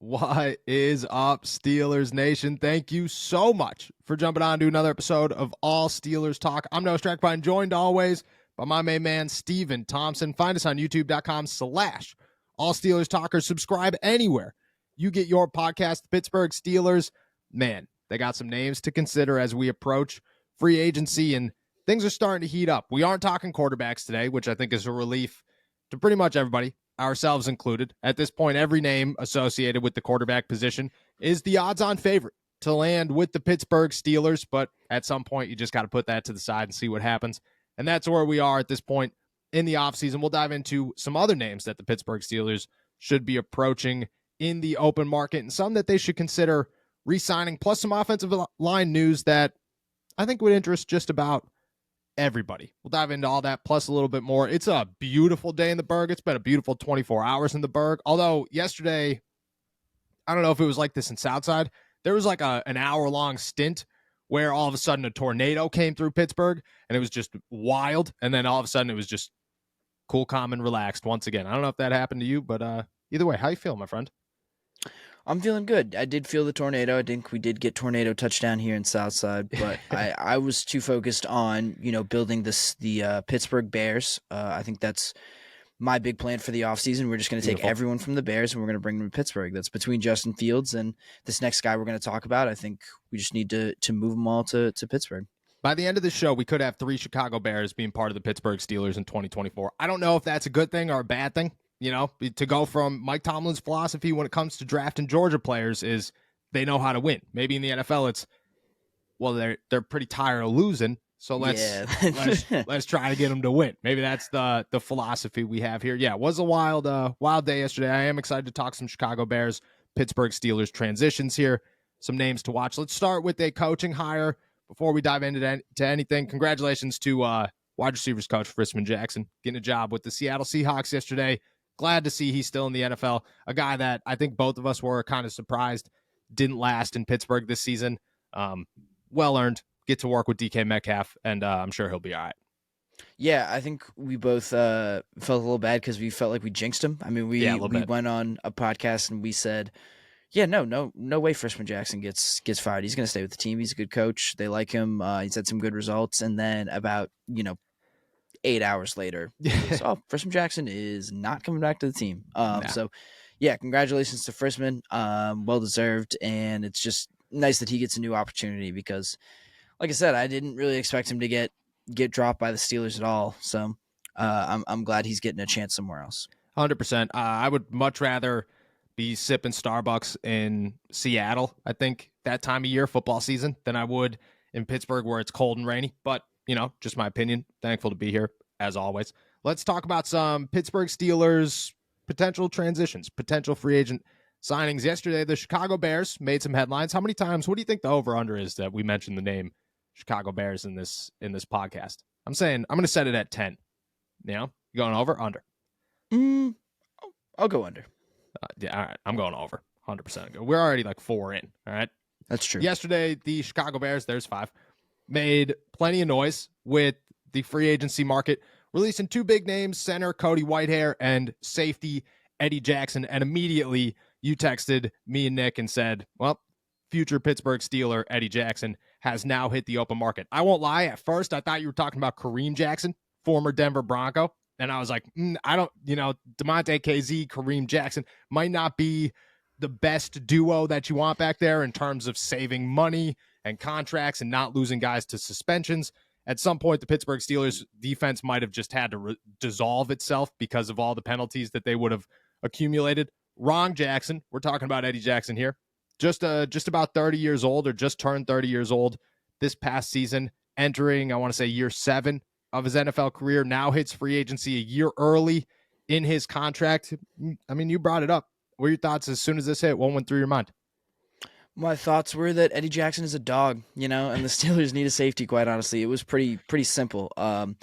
What is up, Steelers Nation? Thank you so much for jumping on to another episode of All Steelers Talk. I'm Noah Strackbine, joined always by my main man, Steven Thompson. Find us on youtube.com/All Steelers Talkers. Subscribe anywhere you get your podcast. The Pittsburgh Steelers, man, they got some names to consider as we approach free agency, and things are starting to heat up. We aren't talking quarterbacks today, which I think is a relief to pretty much everybody, ourselves included. At this point, every name associated with the quarterback position is the odds-on favorite to land with the Pittsburgh Steelers, but at some point, you just got to put that to the side and see what happens, and that's where we are at this point in the offseason. We'll dive into some other names that the Pittsburgh Steelers should be approaching in the open market and some that they should consider re-signing, plus some offensive line news that I think would interest just about everybody. We'll dive into all that plus a little bit more. It's a beautiful day in the Burgh. It's been a beautiful 24 hours in the Burgh. Although yesterday, I don't know if it was like this in Southside, there was like an hour-long stint where all of a sudden a tornado came through Pittsburgh, and it was just wild. And then all of a sudden it was just cool, calm, and relaxed once again. I don't know if that happened to you, but either way, how you feel, my friend? I'm feeling good. I did feel the tornado. I think we did get tornado touchdown here in Southside, but I was too focused on, building the Pittsburgh Bears. I think that's my big plan for the offseason. We're just going to take everyone from the Bears and we're going to bring them to Pittsburgh. That's between Justin Fields and this next guy we're going to talk about. I think we just need to move them all to Pittsburgh. By the end of the show, we could have 3 Chicago Bears being part of the Pittsburgh Steelers in 2024. I don't know if that's a good thing or a bad thing. To go from Mike Tomlin's philosophy when it comes to drafting Georgia players is they know how to win. Maybe in the NFL, it's, well, they're pretty tired of losing, so let's try to get them to win. Maybe that's the philosophy we have here. Yeah, it was a wild day yesterday. I am excited to talk some Chicago Bears, Pittsburgh Steelers transitions here, some names to watch. Let's start with a coaching hire before we dive into anything. Congratulations to wide receivers coach Frisman Jackson getting a job with the Seattle Seahawks yesterday. Glad to see he's still in the NFL. A guy that I think both of us were kind of surprised didn't last in Pittsburgh this season. Well earned. Get to work with DK Metcalf, and I'm sure he'll be all right. Yeah, I think we both felt a little bad because we felt like we jinxed him. I mean, we went on a podcast and we said, yeah, no way Frisman Jackson gets fired. He's going to stay with the team. He's a good coach. They like him. He's had some good results. And then about, 8 hours later, Frisman Jackson is not coming back to the team. So, yeah, congratulations to Frisman. Well deserved, and it's just nice that he gets a new opportunity because, like I said, I didn't really expect him to get dropped by the Steelers at all. So, I'm glad he's getting a chance somewhere else. 100%. I would much rather be sipping Starbucks in Seattle, I think, that time of year, football season, than I would in Pittsburgh where it's cold and rainy. But just my opinion. Thankful to be here, as always. Let's talk about some Pittsburgh Steelers potential transitions, potential free agent signings. Yesterday, the Chicago Bears made some headlines. How many times, what do you think the over-under is that we mentioned the name Chicago Bears in this podcast? I'm saying I'm going to set it at 10. You going over, under? I'll go under. Yeah, all right. I'm going over. 100%. We're already like 4 in. All right. That's true. Yesterday, the Chicago Bears, there's 5, made plenty of noise with the free agency market, releasing 2 big names, center Cody Whitehair and safety Eddie Jackson. And immediately you texted me and Nick and said, well, future Pittsburgh Steeler Eddie Jackson has now hit the open market. I won't lie. At first, I thought you were talking about Kareem Jackson, former Denver Bronco. And I was like, I don't, DeMonte KZ, Kareem Jackson might not be the best duo that you want back there in terms of saving money and contracts and not losing guys to suspensions. At some point, the Pittsburgh Steelers defense might have just had to dissolve itself because of all the penalties that they would have accumulated. Wrong, Jackson. We're talking about Eddie Jackson here. Just about 30 years old, or just turned 30 years old this past season, entering, I want to say, year 7 of his NFL career, now hits free agency a year early in his contract. I mean, you brought it up. What are your thoughts as soon as this hit? What went through your mind? My thoughts were that Eddie Jackson is a dog, and the Steelers need a safety, quite honestly. It was pretty simple. I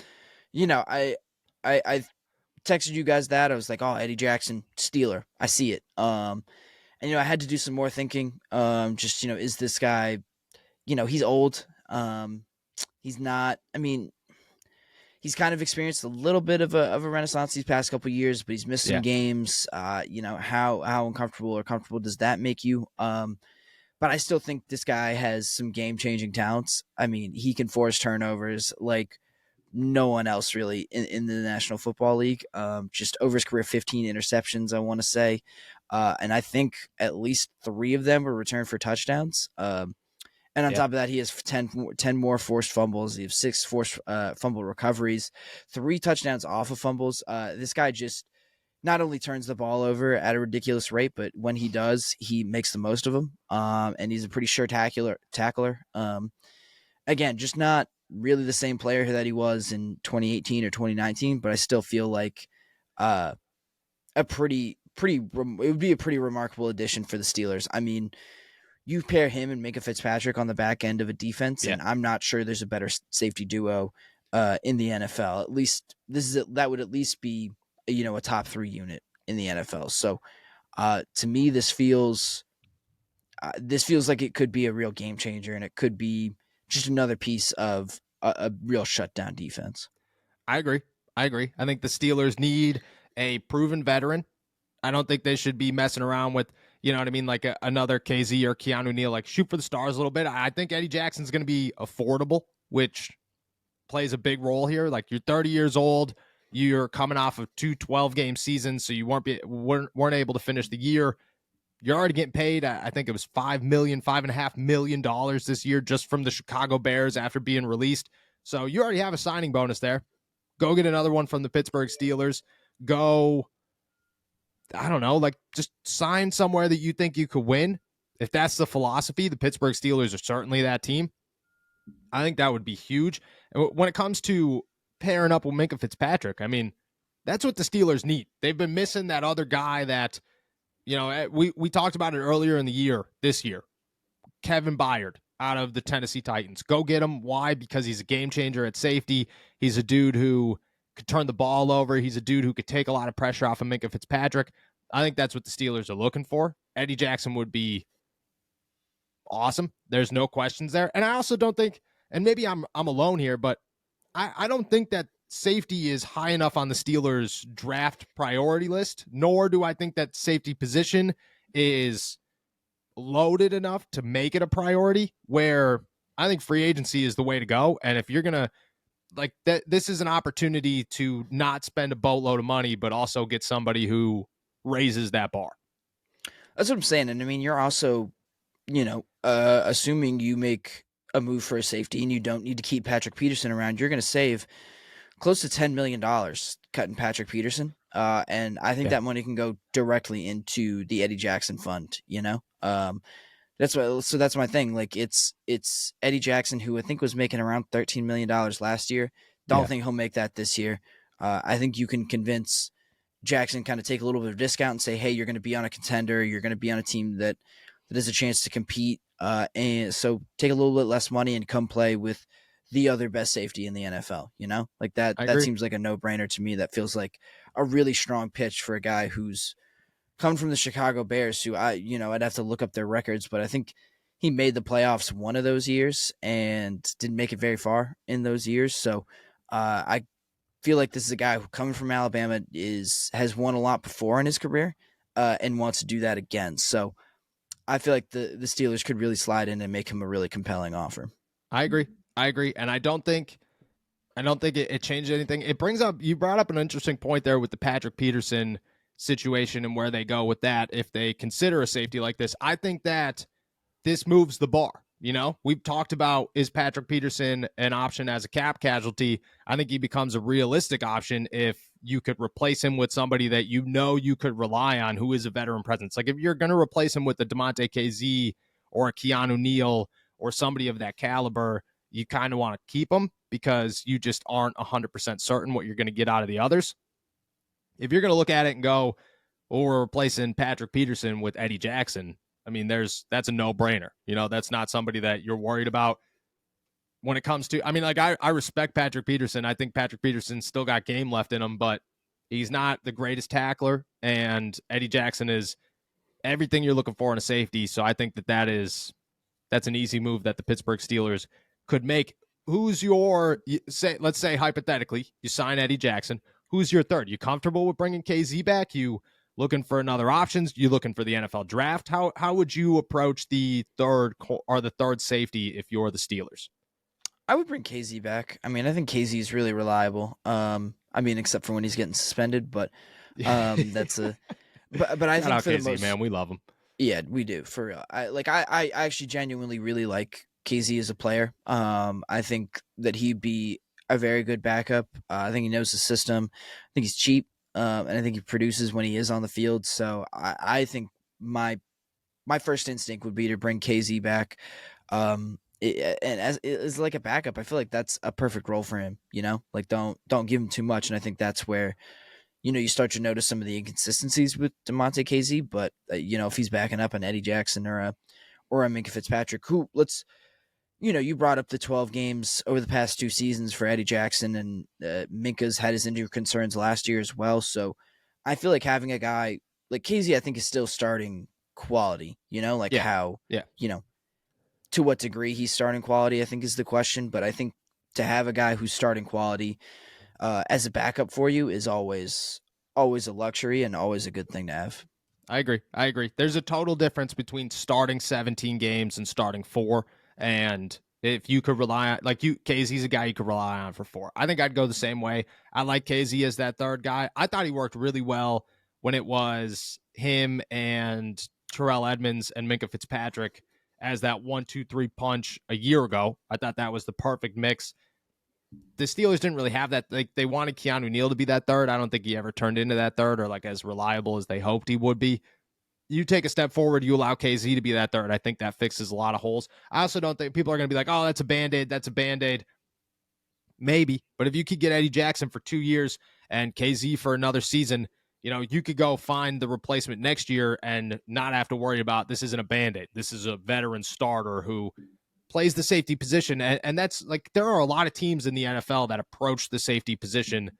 texted you guys that. I was like, oh, Eddie Jackson, Steeler. I see it. And, I had to do some more thinking. Is this guy, he's old. He's not, he's kind of experienced a little bit of a renaissance these past couple of years, but he's missed some games. How uncomfortable or comfortable does that make you? But I still think this guy has some game-changing talents. I mean, he can force turnovers like no one else really in the National Football League. Just over his career, 15 interceptions, I want to say. And I think at least 3 of them were returned for touchdowns. And on top of that, he has 10 more forced fumbles. He has 6 forced fumble recoveries, 3 touchdowns off of fumbles. This guy just not only turns the ball over at a ridiculous rate, but when he does, he makes the most of them. And he's a pretty sure tackler. Again, just not really the same player that he was in 2018 or 2019, but I still feel like it would be a pretty remarkable addition for the Steelers. I mean, you pair him and Minka Fitzpatrick on the back end of a defense, and I'm not sure there's a better safety duo in the NFL. At least that would at least be a top 3 unit in the NFL. So to me, this feels like it could be a real game changer, and it could be just another piece of a real shutdown defense. I agree. I think the Steelers need a proven veteran. I don't think they should be messing around with, you know what I mean, like another KZ or Keanu Neal, like shoot for the stars a little bit. I think Eddie Jackson's going to be affordable, which plays a big role here. Like, you're 30 years old, you're coming off of 2 12-game seasons, so you weren't able to finish the year. You're already getting paid, I think it was $5.5 million this year just from the Chicago Bears after being released. So you already have a signing bonus there. Go get another one from the Pittsburgh Steelers. Go, I don't know, like just sign somewhere that you think you could win. If that's the philosophy, the Pittsburgh Steelers are certainly that team. I think that would be huge. When it comes to pairing up with Minka Fitzpatrick, I mean, that's what the Steelers need. They've been missing that other guy that, we talked about it earlier in the year, this year. Kevin Byard out of the Tennessee Titans. Go get him. Why? Because he's a game changer at safety. He's a dude who could turn the ball over. He's a dude who could take a lot of pressure off of Minka Fitzpatrick. I think that's what the Steelers are looking for. Eddie Jackson would be awesome. There's no questions there. And I also don't think, and maybe I'm alone here, but I don't think that safety is high enough on the Steelers' draft priority list, nor do I think that safety position is loaded enough to make it a priority, where I think free agency is the way to go. And if you're going to, like, this is an opportunity to not spend a boatload of money, but also get somebody who raises that bar. That's what I'm saying. And I mean, you're also, assuming you make a move for a safety and you don't need to keep Patrick Peterson around, you're going to save close to $10 million cutting Patrick Peterson. And I think that money can go directly into the Eddie Jackson fund, that's my thing. Like, it's Eddie Jackson, who I think was making around $13 million last year. Don't think he'll make that this year. I think you can convince Jackson, kind of take a little bit of discount and say, hey, you're going to be on a contender. You're going to be on a team that has a chance to compete. And so take a little bit less money and come play with the other best safety in the NFL, like that. That seems like a no-brainer to me. That feels like a really strong pitch for a guy who's come from the Chicago Bears, who I'd have to look up their records, but I think he made the playoffs one of those years and didn't make it very far in those years. So I feel like this is a guy who, coming from Alabama, has won a lot before in his career and wants to do that again. So I feel like the Steelers could really slide in and make him a really compelling offer. I agree. And I don't think it changed anything. You brought up an interesting point there with the Patrick Peterson situation and where they go with that if they consider a safety like this. I think that this moves the bar. We've talked about, is Patrick Peterson an option as a cap casualty? I think he becomes a realistic option if you could replace him with somebody that you could rely on, who is a veteran presence. Like, if you're going to replace him with a DeMonte KZ or a Keanu Neal or somebody of that caliber, you kind of want to keep him because you just aren't 100% certain what you're going to get out of the others. If you're going to look at it and go, well, we're replacing Patrick Peterson with Eddie Jackson, I mean, that's a no-brainer. That's not somebody that you're worried about when it comes to, I mean, like, I respect Patrick Peterson. I think Patrick Peterson's still got game left in him, but he's not the greatest tackler, and Eddie Jackson is everything you're looking for in a safety. So I think that's an easy move that the Pittsburgh Steelers could make. who's your let's say hypothetically you sign Eddie Jackson. Who's your third? You comfortable with bringing KZ back? You looking for another options? You looking for the NFL draft? How would you approach the third safety if you're the Steelers? I would bring KZ back. I mean, I think KZ is really reliable. I mean, except for when he's getting suspended, but that's a. But I think for KZ, the most, man, we love him. Yeah, we do, for real. I actually genuinely really like KZ as a player. I think that he'd be a very good backup. I think he knows the system. I think he's cheap, and I think he produces when he is on the field. So I think my first instinct would be to bring KZ back. And as like a backup, I feel like that's a perfect role for him. You know, like don't give him too much, and I think that's where, you know, you start to notice some of the inconsistencies with DeMonte KZ. But you know, if he's backing up an Eddie Jackson or a Minkah Fitzpatrick, who you brought up the 12 games over the past 2 seasons for Eddie Jackson, and Minkah's had his injury concerns last year as well. So I feel like having a guy like KZ, I think, is still starting quality. You know, like how, you know, to what degree he's starting quality, I think, is the question. But I think to have a guy who's starting quality as a backup for you is always a luxury and always a good thing to have. I agree. There's a total difference between starting 17 games and starting 4. And if you could rely on, like, KZ's a guy you could rely on for 4. I think I'd go the same way. I like KZ as that third guy. I thought he worked really well when it was him and Terrell Edmonds and Minkah Fitzpatrick as that 1-2-3 punch a year ago. I thought that was the perfect mix. The Steelers didn't really have that. Like, they wanted Keanu Neal to be that third. I don't think he ever turned into that third, or like as reliable as they hoped he would be. You take a step forward, you allow KZ to be that third. I think that fixes a lot of holes. I also don't think people are going to be like, oh, that's a Band-Aid. That's a Band-Aid. Maybe. But if you could get Eddie Jackson for 2 years and KZ for another season, you know, you could go find the replacement next year and not have to worry about, this isn't a Band-Aid. This is a veteran starter who plays the safety position. And that's like, there are a lot of teams in the NFL that approach the safety position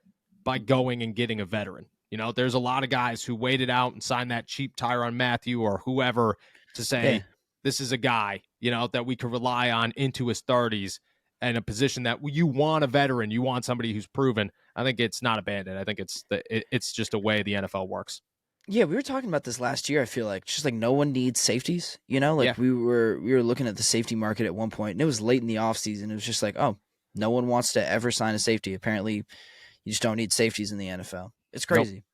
by going and getting a veteran. You know, there's a lot of guys who waited out and signed that cheap Tyrann Mathieu or whoever to say, this is a guy, you know, that we could rely on into his 30s, and a position that you want a veteran, you want somebody who's proven. I think it's not a Band-Aid. I think it's just a way the NFL works. Yeah, we were talking about this last year. I feel like just like no one needs safeties, you know, like we were looking at the safety market at one point, and it was late in the offseason. It was just like, oh, no one wants to ever sign a safety. Apparently you just don't need safeties in the NFL. It's crazy.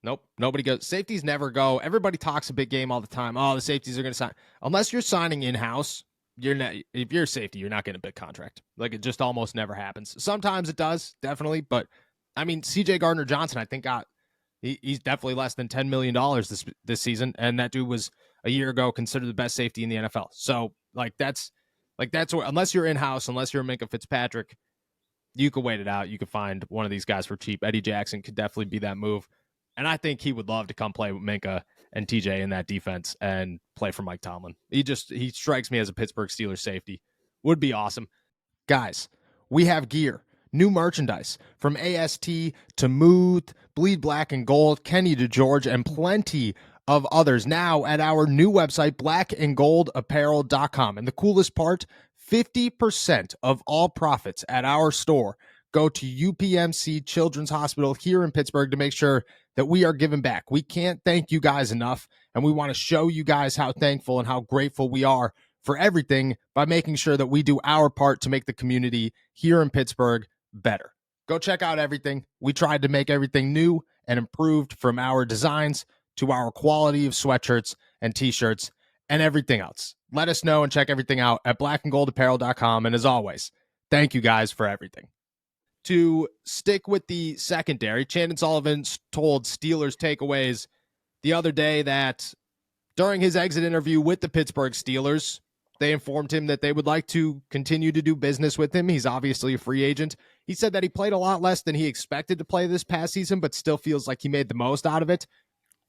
Nope. Nobody goes. Safeties never go. Everybody talks a big game all the time. Oh, the safeties are going to sign. Unless you're signing in-house, you're not. If you're a safety, you're not getting a big contract. Like, it just almost never happens. Sometimes it does, definitely. But, I mean, C.J. Gardner-Johnson, I think he's definitely less than $10 million this season. And that dude was, a year ago, considered the best safety in the NFL. So, that's where, unless you're in-house, unless you're a Minkah Fitzpatrick, you could wait it out. You could find one of these guys for cheap. Eddie Jackson could definitely be that move. And I think he would love to come play with Minkah and TJ in that defense and play for Mike Tomlin. He strikes me as a Pittsburgh Steelers safety. Would be awesome. Guys, we have gear, new merchandise from AST to Mooth, Bleed Black and Gold, Kenny to George, and plenty of others now at our new website, blackandgoldapparel.com. And the coolest part, 50% of all profits at our store go to UPMC Children's Hospital here in Pittsburgh to make sure that we are giving back. We can't thank you guys enough, and we want to show you guys how thankful and how grateful we are for everything by making sure that we do our part to make the community here in Pittsburgh better. Go check out everything. We tried to make everything new and improved, from our designs to our quality of sweatshirts and t-shirts and everything else. Let us know and check everything out at blackandgoldapparel.com. And as always, thank you guys for everything. To stick with the secondary, Chandon Sullivan told Steelers Takeaways the other day that during his exit interview with the Pittsburgh Steelers, they informed him that they would like to continue to do business with him. He's obviously a free agent. He said that he played a lot less than he expected to play this past season, but still feels like he made the most out of it.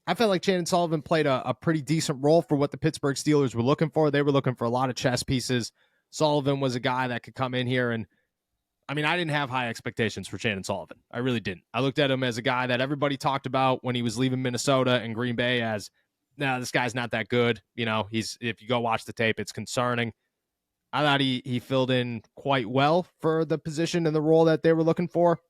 I felt like Chandon Sullivan played a pretty decent role for what the Pittsburgh Steelers were looking for. They were looking for a lot of chess pieces. Sullivan was a guy that could come in here and, I mean, I didn't have high expectations for Chandon Sullivan. I really didn't. I looked at him as a guy that everybody talked about when he was leaving Minnesota and Green Bay as, nah, this guy's not that good. You know, if you go watch the tape, it's concerning. I thought he filled in quite well for the position and the role that they were looking for.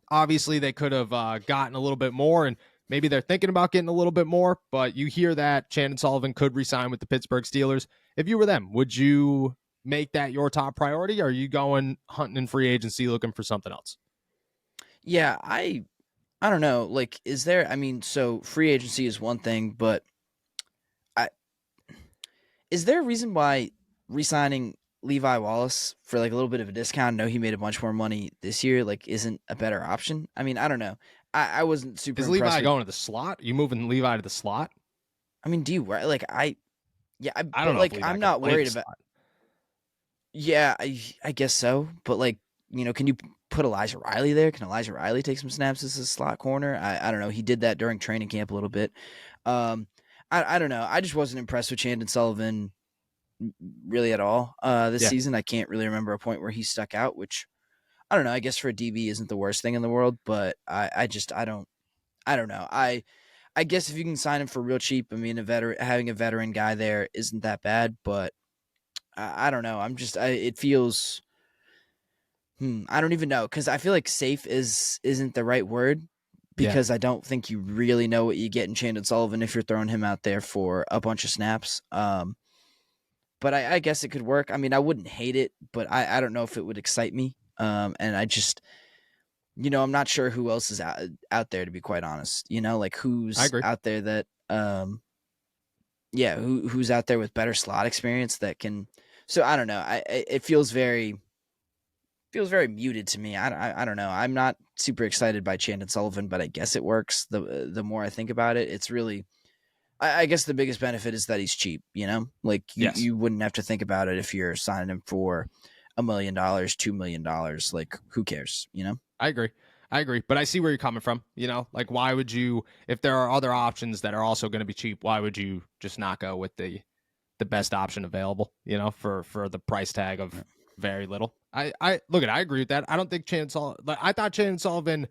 Obviously, they could have gotten a little bit more, and maybe they're thinking about getting a little bit more, but you hear that Chandon Sullivan could re-sign with the Pittsburgh Steelers. If you were them, would you make that your top priority, or are you going hunting in free agency looking for something else? Yeah, I don't know. Like, is there, I mean, so free agency is one thing, but is there a reason why re-signing Levi Wallace for like a little bit of a discount? I know he made a bunch more money this year. Like, isn't a better option? I mean, I don't know. I wasn't super Is impressed Levi with, going to the slot? Are you moving Levi to the slot? I mean, do you like I don't but know like if Levi I'm can not play the worried about. slot. Yeah, I guess so. But like, can you put Elijah Riley there? Can Elijah Riley take some snaps as a slot corner? I don't know. He did that during training camp a little bit. I don't know. I just wasn't impressed with Chandon Sullivan really at all this Yeah. season. I can't really remember a point where he stuck out, which I don't know. I guess for a DB isn't the worst thing in the world, but I don't know. I guess if you can sign him for real cheap, I mean, having a veteran guy there isn't that bad, but I don't know. It feels. I don't even know because I feel like safe isn't the right word because I don't think you really know what you get in Chandon Sullivan if you're throwing him out there for a bunch of snaps. But I guess it could work. I mean, I wouldn't hate it, but I don't know if it would excite me. And I just, I'm not sure who else is out there, to be quite honest. Like who's out there that, who's out there with better slot experience that can. So I don't know. It feels very muted to me. I don't know. I'm not super excited by Chandon Sullivan, but I guess it works. The more I think about it, it's really. I guess the biggest benefit is that he's cheap, like you wouldn't have to think about it if you're signing him for $1 million, $2 million. Like who cares, I agree. But I see where you're coming from. Like why would you, if there are other options that are also going to be cheap, why would you just not go with the best option available, for the price tag of very little? I agree with that. I don't think I thought Chandon Sullivan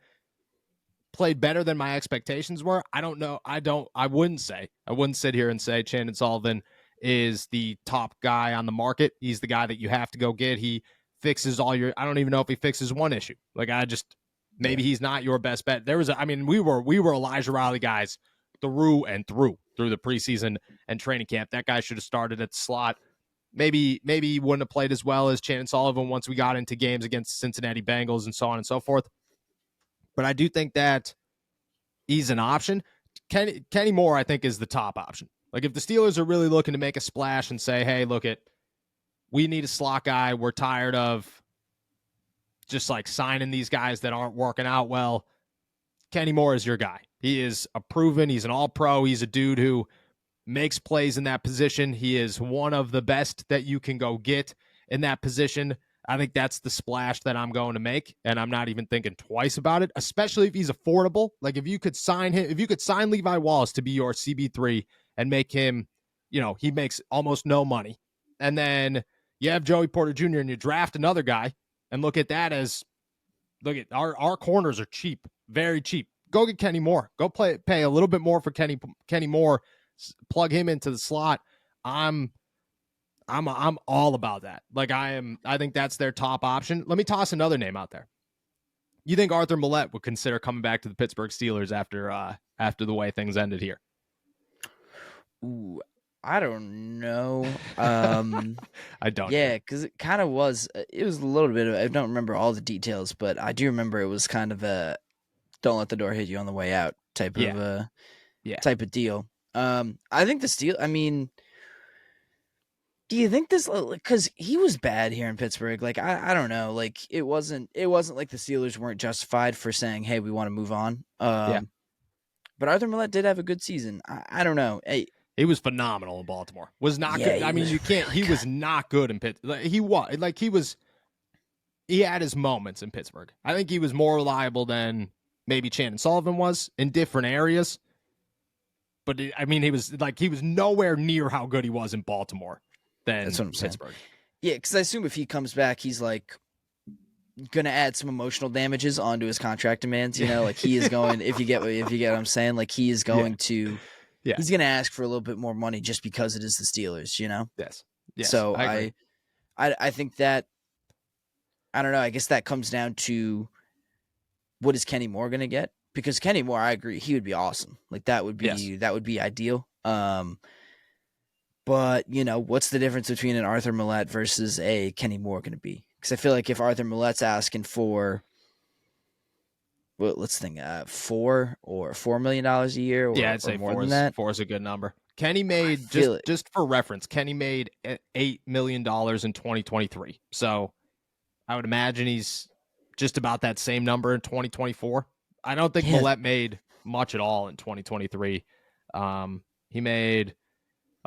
played better than my expectations were. I don't know. I wouldn't sit here and say Chandon Sullivan is the top guy on the market. He's the guy that you have to go get. He fixes I don't even know if he fixes one issue. Like maybe he's not your best bet. We were Elijah Riley guys through and through the preseason and training camp. That guy should have started at the slot. Maybe he wouldn't have played as well as Chandon Sullivan once we got into games against Cincinnati Bengals and so on and so forth. But I do think that he's an option. Kenny Moore, I think, is the top option. Like if the Steelers are really looking to make a splash and say, hey, we need a slot guy. We're tired of just like signing these guys that aren't working out well. Kenny Moore is your guy. He is he's an all-pro. He's a dude who makes plays in that position. He is one of the best that you can go get in that position. I think that's the splash that I'm going to make, and I'm not even thinking twice about it, especially if he's affordable. Like if you could sign Levi Wallace to be your CB3 and make him, he makes almost no money. And then you have Joey Porter Jr. and you draft another guy and look at our corners are cheap, very cheap. Go get Kenny Moore. Go pay a little bit more for Kenny Moore. Plug him into the slot. I'm all about that. Like I think that's their top option. Let me toss another name out there. You think Arthur Millette would consider coming back to the Pittsburgh Steelers after the way things ended here? Ooh, I don't know. I don't. Yeah, because it kind of was. It was a little bit of. I don't remember all the details, but I do remember it was kind of a "don't let the door hit you on the way out" type of deal. I think the Steel. I mean, do you think this? Because he was bad here in Pittsburgh. Like I don't know. Like it wasn't like the Steelers weren't justified for saying, "Hey, we want to move on." But Arthur Millette did have a good season. I don't know. Hey, he was phenomenal in Baltimore. Was not good. I mean, you can't. He was not good in Pittsburgh. He had his moments in Pittsburgh. I think he was more reliable than maybe Chandon Sullivan was in different areas. But he was nowhere near how good he was in Baltimore than that's what I'm Pittsburgh. Saying. Yeah, because I assume if he comes back, he's like gonna add some emotional damages onto his contract demands. Like he is going. if you get what I'm saying, like he is going to. Yeah. He's gonna ask for a little bit more money just because it is the Steelers. Yes. So I agree. I think that, I don't know, I guess that comes down to what is Kenny Moore going to get? Because Kenny Moore, I agree, he would be awesome. Like that would be ideal. But what's the difference between an Arthur Millette versus a Kenny Moore going to be? Because I feel like if Arthur Millette's asking for, well, let's think, $4 million a year, or I'd say more than that. Four is a good number. Kenny made, just for reference, Kenny made $8 million in 2023. So I would imagine he's just about that same number in 2024. I don't think Millette made much at all in 2023. He made,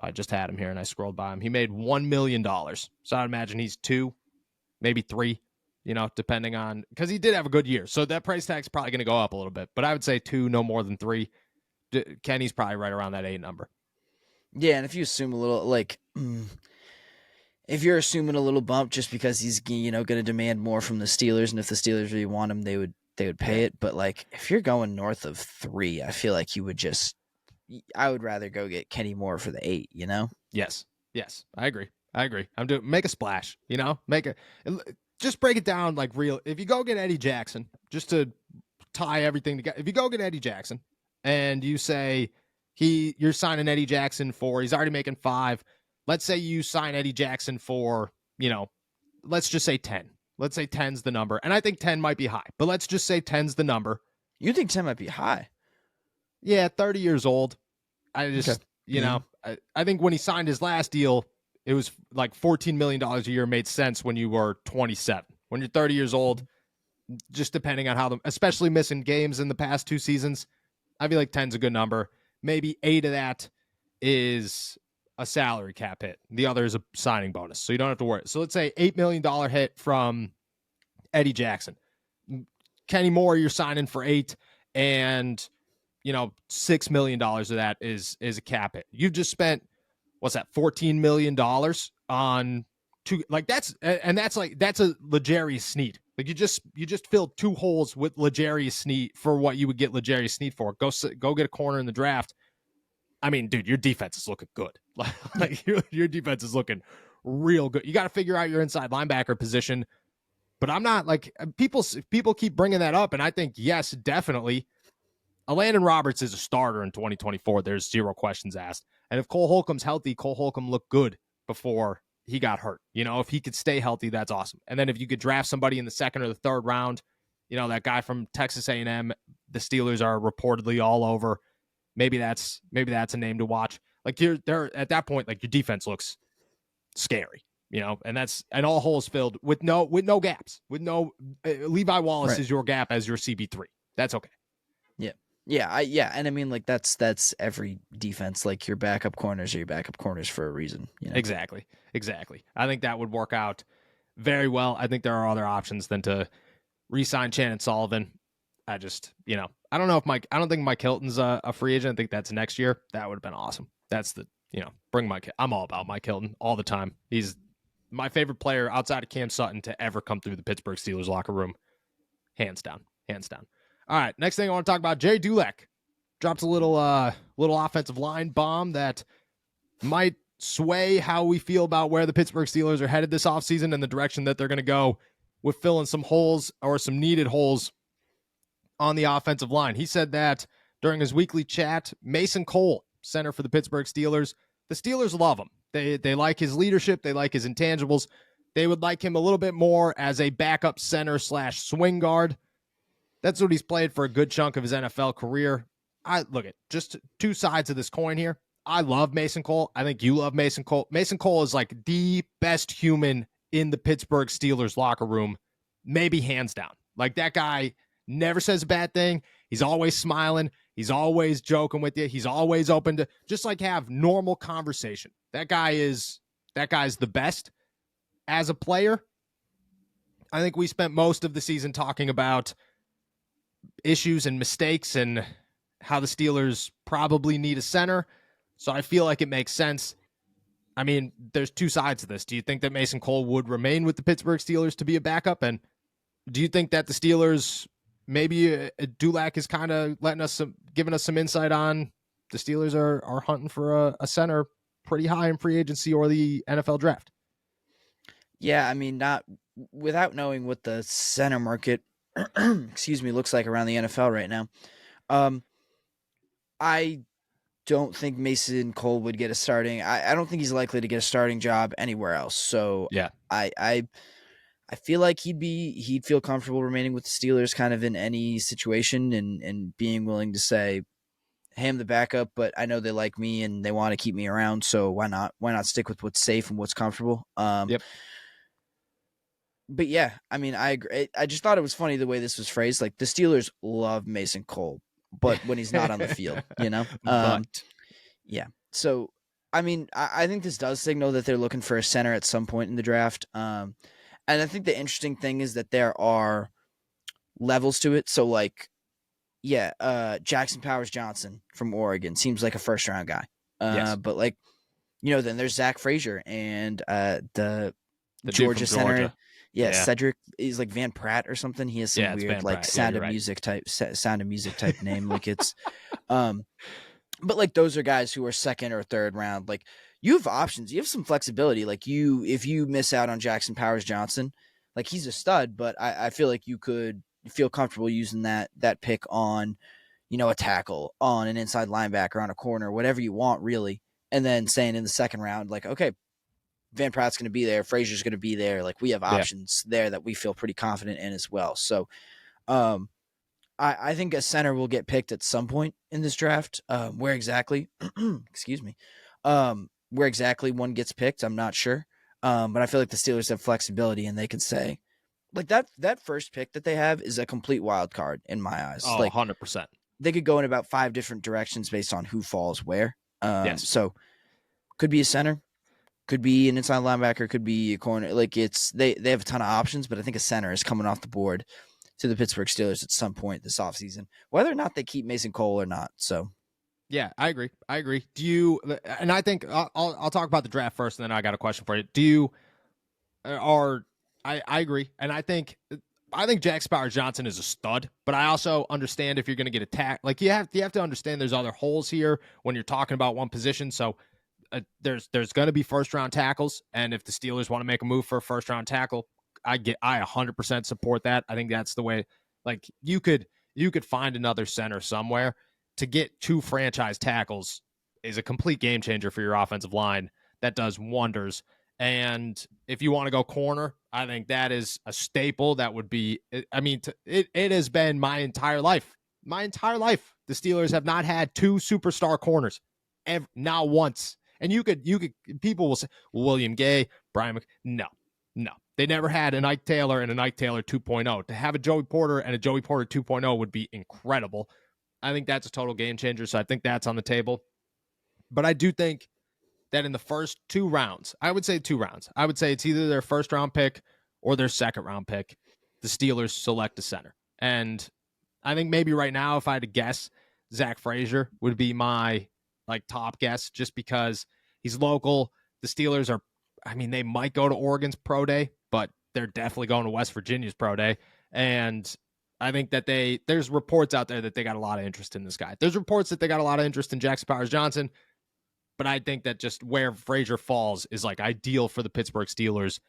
I just had him here and I scrolled by him. He made $1 million. So I would imagine he's 2, maybe 3, depending on, because he did have a good year. So that price tag's probably going to go up a little bit, but I would say 2, no more than 3. Kenny's probably right around that 8 number. Yeah, and if you assume a little, if you're assuming a little bump just because he's going to demand more from the Steelers, and if the Steelers really want him, they would pay it. But if you're going north of 3, I feel like I would rather go get Kenny Moore for the 8. Yes, I agree. Make a splash. Just break it down like real. If you go get Eddie Jackson, just to tie everything together, if you go get Eddie Jackson and you say you're signing Eddie Jackson for, he's already making 5. Let's say you sign Eddie Jackson for, let's just say 10. Let's say 10's the number. And I think 10 might be high, but let's just say 10's the number. You think 10 might be high? Yeah, 30 years old. I just, I think when he signed his last deal, it was like $14 million a year made sense when you were 27. When you're 30 years old, just depending on how especially missing games in the past 2 seasons, I feel like 10's a good number. Maybe 8 of that is a salary cap hit. The other is a signing bonus. So you don't have to worry. So let's say $8 million hit from Eddie Jackson. Kenny Moore, you're signing for 8, and $6 million of that is a cap hit. You've just spent, what's that, $14 million on 2, that's a L'Jarius Sneed. You just filled 2 holes with L'Jarius Sneed for what you would get L'Jarius Sneed for. Go get a corner in the draft. I mean, dude, your defense is looking good. Your defense is looking real good. You got to figure out your inside linebacker position. But I'm not people keep bringing that up, and I think yes, definitely. Landon Roberts is a starter in 2024. There's 0 questions asked. And if Cole Holcomb's healthy, Cole Holcomb looked good before he got hurt. If he could stay healthy, that's awesome. And then if you could draft somebody in the 2nd or the 3rd round, that guy from Texas A&M, the Steelers are reportedly all over. Maybe that's a name to watch. They're at that point, your defense looks scary, and all holes filled with no gaps, with no Levi Wallace is your gap as your CB3. That's okay. Yeah, and I mean, that's every defense. Your backup corners are your backup corners for a reason. Exactly. I think that would work out very well. I think there are other options than to re-sign Shannon Sullivan. I just, I don't know if I don't think Mike Hilton's a free agent. I think that's next year. That would have been awesome. That's bring Mike. I'm all about Mike Hilton all the time. He's my favorite player outside of Cam Sutton to ever come through the Pittsburgh Steelers locker room. Hands down. All right, next thing I want to talk about, Jerry Dulac dropped a little offensive line bomb that might sway how we feel about where the Pittsburgh Steelers are headed this offseason and the direction that they're going to go with filling some holes or some needed holes on the offensive line. He said that during his weekly chat. Mason Cole, center for the Pittsburgh Steelers, the Steelers love him. They like his leadership. They like his intangibles. They would like him a little bit more as a backup center / swing guard. That's what he's played for a good chunk of his NFL career. Look at just 2 sides of this coin here. I love Mason Cole. I think you love Mason Cole. Mason Cole is the best human in the Pittsburgh Steelers locker room, maybe hands down. That guy never says a bad thing. He's always smiling. He's always joking with you. He's always open to just have normal conversation. That guy's the best. As a player, I think we spent most of the season talking about issues and mistakes and how the Steelers probably need a center. So I feel like it makes sense. I mean, there's 2 sides to this. Do you think that Mason Cole would remain with the Pittsburgh Steelers to be a backup? And do you think that the Steelers, maybe Dulac is kind of giving us some insight on the Steelers are hunting for a center pretty high in free agency or the NFL draft? Yeah, I mean, not without knowing what the center market, excuse me, looks like around the NFL right now. Um, I don't think Mason Cole would get a starting. I don't think he's likely to get a starting job anywhere else. So Yeah. I feel like he'd feel comfortable remaining with the Steelers, kind of in any situation, and being willing to say, "Hey, I'm the backup, but I know they like me and they want to keep me around. So why not? Why not stick with what's safe and what's comfortable?" Yep. But yeah, I mean, I agree. I just thought it was funny the way this was phrased. Like the Steelers love Mason Cole, but when he's not on the field, But yeah. So, I mean, I think this does signal that they're looking for a center at some point in the draft. And I think the interesting thing is that there are levels to it. So, like, yeah, Jackson Powers Johnson from Oregon seems like a first round guy. yes, But like, then there's Zach Frazier and the the dude Georgia from center. Georgia. Yeah, Cedric is like Van Pratt or something. He has some Yeah, it's weird Van like Pratt. Yeah, you're right. sound of music type name. Like it's, um, but like those are guys who are second or third round. Like you have options, you have some flexibility. Like if you miss out on Jackson Powers Johnson, like he's a stud, but I feel like you could feel comfortable using that pick on, a tackle, on an inside linebacker, on a corner, whatever you want, really. And then saying in the second round, like, okay, Van Pratt's going to be there, Frazier's going to be there. Like we have Yeah. options there that we feel pretty confident in as well. So, um, I think a center will get picked at some point in this draft. Where exactly? Excuse me. Where exactly one gets picked, I'm not sure. But I feel like the Steelers have flexibility, and they can say, like that first pick that they have is a complete wild card in my eyes. Oh, Like 100%. they could go in about 5 different directions based on who falls where. Yes. So could be a center, could be an inside linebacker, could be a corner. Like they have a ton of options, but I think a center is coming off the board to the Pittsburgh Steelers at some point this offseason, whether or not they keep Mason Cole or not. So Yeah, I agree. Do you? And I think I'll talk about the draft first, and then I got a question for you. Do you? I agree, and I think Jack Powers Johnson is a stud, but I also understand if you're going to get attacked, like you have to understand there's other holes here when you're talking about one position. So there's going to be first round tackles, and if the Steelers want to make a move for a first round tackle, I 100% support that. I think that's the way. Like you could find another center somewhere. To get 2 franchise tackles is a complete game changer for your offensive line. That does wonders. And if you want to go corner, I think that is a staple. That would be, I mean, it has been my entire life. My entire life, the Steelers have not had 2 superstar corners, not once. And you could, people will say, William Gay, Brian, no. They never had an Ike Taylor and an Ike Taylor 2.0. To have a Joey Porter and a Joey Porter 2.0 would be incredible. I think that's a total game changer. So I think that's on the table. But I do think that in the first 2 rounds, I would say 2 rounds, I would say it's either their first round pick or their second round pick. The Steelers select a center. And I think maybe right now, if I had to guess, Zach Frazier would be my top guess just because he's local. The Steelers are, I mean, they might go to Oregon's pro day, but they're definitely going to West Virginia's pro day. And I think that there's reports out there that they got a lot of interest in this guy. There's reports that they got a lot of interest in Jackson Powers Johnson, but I think that just where Frazier falls is like ideal for the Pittsburgh Steelers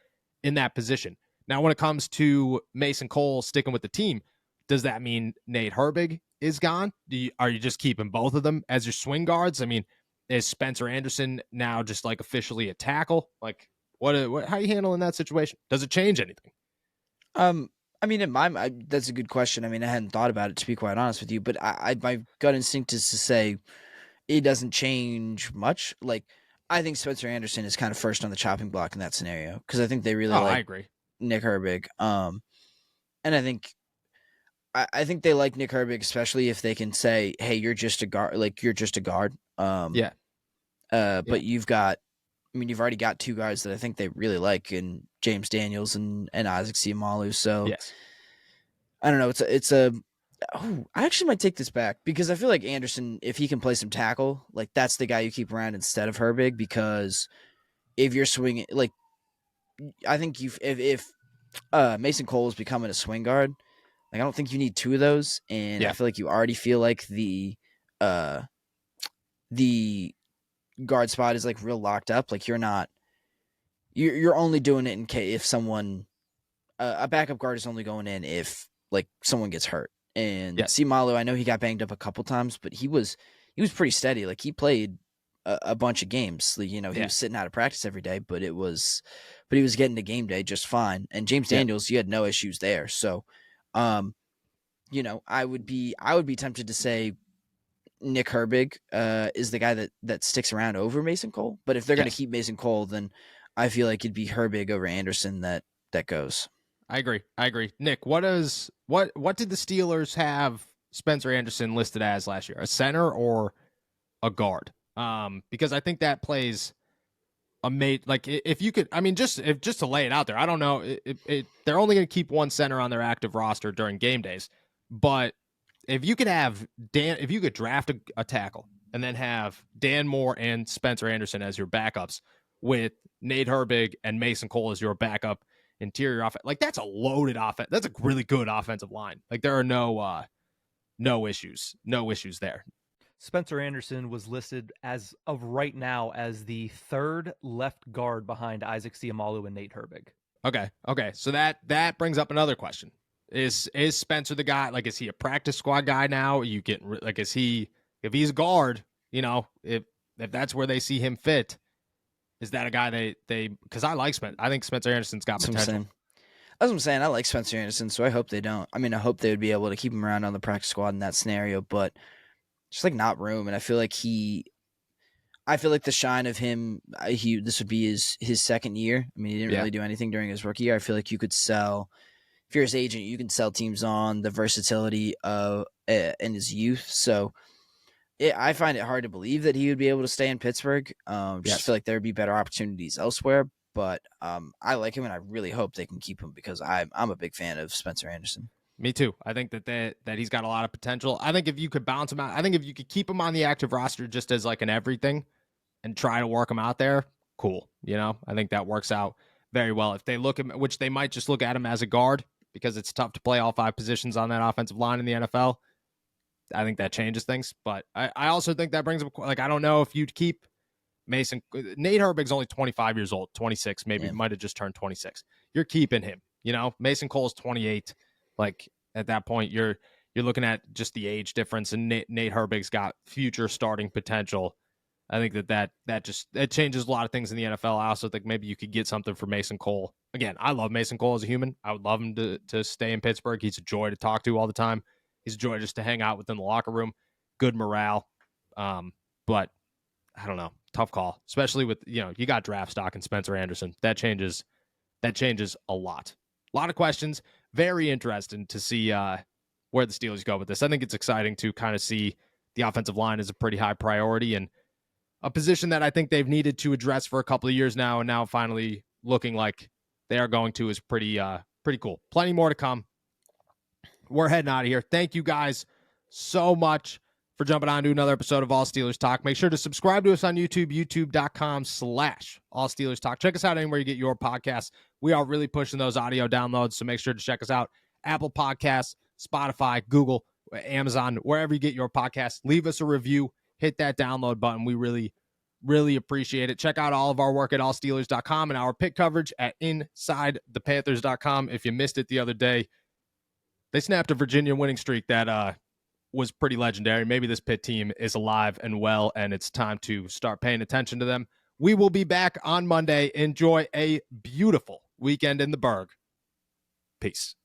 in that position. Now, when it comes to Mason Cole sticking with the team, does that mean Nate Herbig is gone? Are you just keeping both of them as your swing guards? I mean, is Spencer Anderson now just like officially a tackle? Like, what how are you handling that situation? Does it change anything? I mean, in my that's a good question. I mean, I hadn't thought about it, to be quite honest with you, but my gut instinct is to say it doesn't change much. Like, I think Spencer Anderson is kind of first on the chopping block in that scenario because I think they really I like agree. Nick Herbig. And I think they like Nick Herbig, especially if they can say, "Hey, you're just a guard. Like, you're just a guard." Yeah. But you've already got 2 guards that I think they really like in James Daniels and Isaac Seumalo. So Yes. I don't know. I actually might take this back because I feel like Anderson, if he can play some tackle, like that's the guy you keep around instead of Herbig. Because if you're swinging, like I think if Mason Cole is becoming a swing guard, like I don't think you need 2 of those, and I feel like you already feel like the guard spot is like real locked up. Like you're not you're only doing it in case if someone a backup guard is only going in if like someone gets hurt. And Yes. Malu, I know he got banged up a couple times, but he was pretty steady. Like he played a bunch of games. Like, he was sitting out of practice every day, but he was getting to game day just fine. And James Daniels, you had no issues there. So, I would be tempted to say Nick Herbig is the guy that sticks around over Mason Cole. But if they're going to keep Mason Cole, then I feel like it'd be Herbig over Anderson that goes. I agree. Nick, what did the Steelers have Spencer Anderson listed as last year? A center or a guard? Because I think that plays a mate. Like if you could, I mean, just to lay it out there, I don't know. They're only going to keep one center on their active roster during game days, but if you could have if you could draft a tackle and then have Dan Moore and Spencer Anderson as your backups with Nate Herbig and Mason Cole as your backup interior offense, like that's a loaded offense. That's a really good offensive line. Like there are no issues there. Spencer Anderson was listed as of right now as the third left guard behind Isaac Seumalo and Nate Herbig. Okay. So that brings up another question. Is Spencer the guy? Like, is he a practice squad guy now? You get like, is he, if he's a guard, if that's where they see him fit, is that a guy they because I like Spencer. I think Spencer Anderson's got potential. That's what I'm saying. I like Spencer Anderson, so I hope they don't. I mean, I hope they would be able to keep him around on the practice squad in that scenario, but just like not room. And I feel like the shine of him, this would be his second year. I mean, he didn't really do anything during his rookie year. I feel like you could sell, if you're his agent, you can sell teams on the versatility of in his youth. So I find it hard to believe that he would be able to stay in Pittsburgh. Just feel like there would be better opportunities elsewhere. But I like him, and I really hope they can keep him because I'm a big fan of Spencer Anderson. Me too. I think that he's got a lot of potential. I think if you could bounce him out, I think if you could keep him on the active roster just as like an everything and try to work him out there, cool. I think that works out very well. If they look at, which they might just look at him as a guard because it's tough to play all five positions on that offensive line in the NFL. I think that changes things. But I also think that brings up, like, I don't know if you'd keep Mason. Nate Herbig's only 25 years old, 26, maybe might have just turned 26. You're keeping him. Mason Cole's 28. Like at that point, you're looking at just the age difference, and Nate Herbig's got future starting potential. I think that changes a lot of things in the NFL. I also think maybe you could get something for Mason Cole. Again, I love Mason Cole as a human. I would love him to stay in Pittsburgh. He's a joy to talk to all the time. He's a joy just to hang out within the locker room. Good morale. But I don't know. Tough call, especially with, you got draft stock in Spencer Anderson. That changes a lot. A lot of questions. Very interesting to see where the Steelers go with this. I think it's exciting to kind of see the offensive line as a pretty high priority and a position that I think they've needed to address for a couple of years now, and now finally looking like they are going to is pretty cool. Plenty more to come. We're heading out of here. Thank you guys so much for jumping on to another episode of All Steelers Talk. Make sure to subscribe to us on YouTube, youtube.com/All Steelers Talk. Check us out anywhere you get your podcasts. We are really pushing those audio downloads, so make sure to check us out. Apple Podcasts, Spotify, Google, Amazon, wherever you get your podcasts. Leave us a review. Hit that download button. We really, really appreciate it. Check out all of our work at allsteelers.com and our pick coverage at InsideThePanthers.com. If you missed it the other day, they snapped a Virginia winning streak that was pretty legendary. Maybe this Pitt team is alive and well, and it's time to start paying attention to them. We will be back on Monday. Enjoy a beautiful weekend in the Berg. Peace.